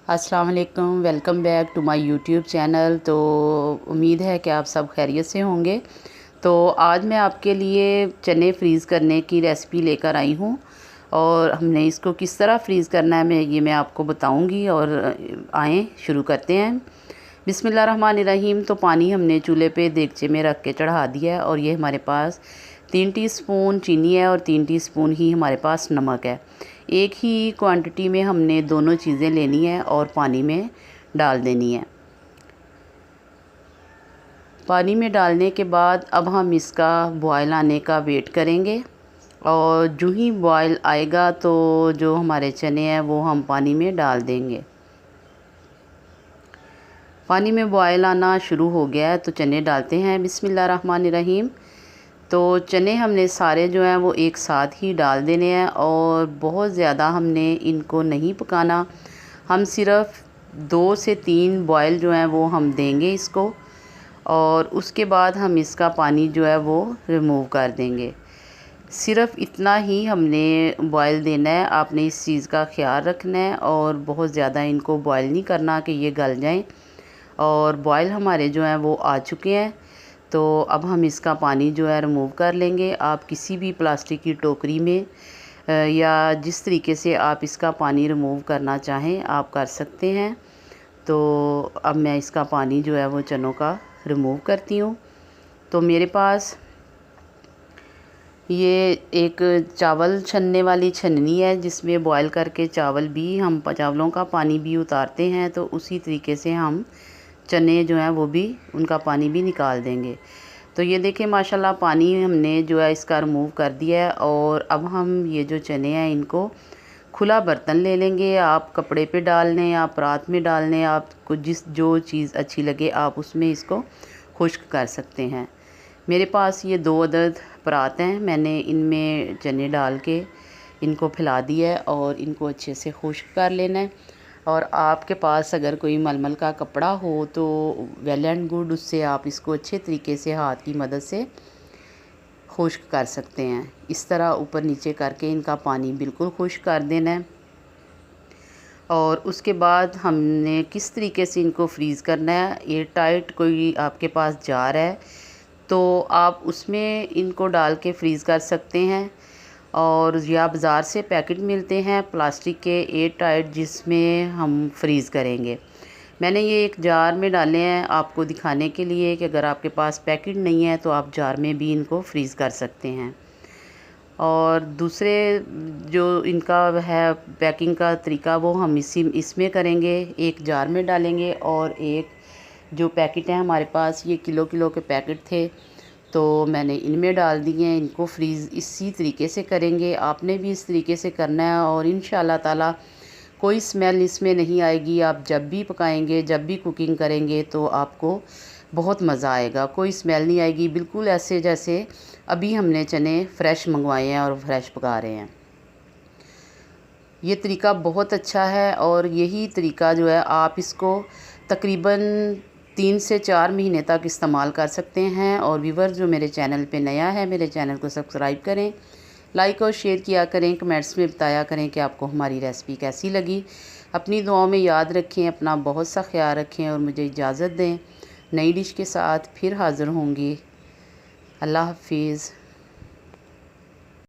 अस्सलाम वालेकुम, welcome back to my YouTube channel. तो उम्मीद है कि आप सब खैरियत से होंगे। तो आज मैं आपके लिए चने फ्रीज़ करने की रेसिपी लेकर आई हूँ और हमने इसको किस तरह फ्रीज़ करना है मैं आपको बताऊँगी। और आएँ शुरू करते हैं। बिस्मिल्लाहिर्रहमानिर्रहीम। तो पानी हमने चूल्हे पे देगचे में रख के चढ़ा दिया है और ये हमारे पास 3 टीस्पून चीनी है और 3 टीस्पून ही हमारे पास नमक है। एक ही क्वांटिटी में हमने दोनों चीज़ें लेनी है और पानी में डाल देनी है। पानी में डालने के बाद अब हम इसका बॉयल आने का वेट करेंगे और जो ही बॉयल आएगा तो जो हमारे चने हैं वो हम पानी में डाल देंगे। पानी में बॉयल आना शुरू हो गया है तो चने डालते हैं। बिस्मिल्लाहिर्रहमानिर्रहीम। तो चने हमने सारे जो हैं वो एक साथ ही डाल देने हैं और बहुत ज़्यादा हमने इनको नहीं पकाना। हम सिर्फ़ 2 से 3 बॉयल जो हैं वो हम देंगे इसको और उसके बाद हम इसका पानी जो है वो रिमूव कर देंगे। सिर्फ़ इतना ही हमने बॉयल देना है। आपने इस चीज़ का ख़्याल रखना है और बहुत ज़्यादा इनको बॉयल नहीं करना कि ये गल जाएं। और बॉयल हमारे जो हैं वो आ चुके हैं। तो अब हम इसका पानी जो है रिमूव कर लेंगे। आप किसी भी प्लास्टिक की टोकरी में या जिस तरीके से आप इसका पानी रिमूव करना चाहें आप कर सकते हैं। तो अब मैं इसका पानी जो है वो चनों का रिमूव करती हूँ। तो मेरे पास ये एक चावल छनने वाली छन्नी है जिसमें बॉयल करके चावल भी हम चावलों का पानी भी उतारते हैं। तो उसी तरीके से हम चने जो हैं वो भी उनका पानी भी निकाल देंगे। तो ये देखें माशाल्लाह पानी हमने जो है इसका रिमूव कर दिया है। और अब हम ये जो चने हैं इनको खुला बर्तन ले लेंगे। आप कपड़े पे डाल लें, आप परात में डाल लें, आपको जो चीज़ अच्छी लगे आप उसमें इसको खुश्क कर सकते हैं। मेरे पास ये 2 अदद परात हैं। मैंने इनमें चने डाल के इनको फैला दिया है और इनको अच्छे से खुश्क कर लेना है। और आपके पास अगर कोई मलमल का कपड़ा हो तो वेल एंड गुड, उससे आप इसको अच्छे तरीके से हाथ की मदद से खुश्क कर सकते हैं। इस तरह ऊपर नीचे करके इनका पानी बिल्कुल खुश्क कर देना है। और उसके बाद हमने किस तरीके से इनको फ्रीज़ करना है। एयर टाइट कोई आपके पास जार है तो आप उसमें इनको डाल के फ्रीज़ कर सकते हैं। और या बाज़ार से पैकेट मिलते हैं प्लास्टिक के एयर टाइट जिसमें हम फ्रीज़ करेंगे। मैंने ये एक जार में डाले हैं आपको दिखाने के लिए कि अगर आपके पास पैकेट नहीं है तो आप जार में भी इनको फ्रीज़ कर सकते हैं। और दूसरे जो इनका है पैकिंग का तरीका वो हम इसमें करेंगे। एक जार में डालेंगे और एक जो पैकेट है हमारे पास ये किलो किलो के पैकेट थे तो मैंने इनमें डाल दिए हैं। इनको फ्रीज़ इसी तरीके से करेंगे। आपने भी इस तरीके से करना है और इंशाल्लाह ताला कोई स्मेल इसमें नहीं आएगी। आप जब भी पकाएंगे, जब भी कुकिंग करेंगे तो आपको बहुत मज़ा आएगा। कोई स्मेल नहीं आएगी, बिल्कुल ऐसे जैसे अभी हमने चने फ्रेश मंगवाए हैं और फ्रेश पका रहे हैं। ये तरीका बहुत अच्छा है और यही तरीका जो है आप इसको तकरीबन 3 से 4 महीने तक इस्तेमाल कर सकते हैं। और व्यूवर जो मेरे चैनल पे नया है मेरे चैनल को सब्सक्राइब करें, लाइक और शेयर किया करें, कमेंट्स में बताया करें कि आपको हमारी रेसिपी कैसी लगी। अपनी दुआओं में याद रखें, अपना बहुत सा ख्याल रखें और मुझे इजाज़त दें। नई डिश के साथ फिर हाज़िर होंगी। अल्लाह हाफिज़।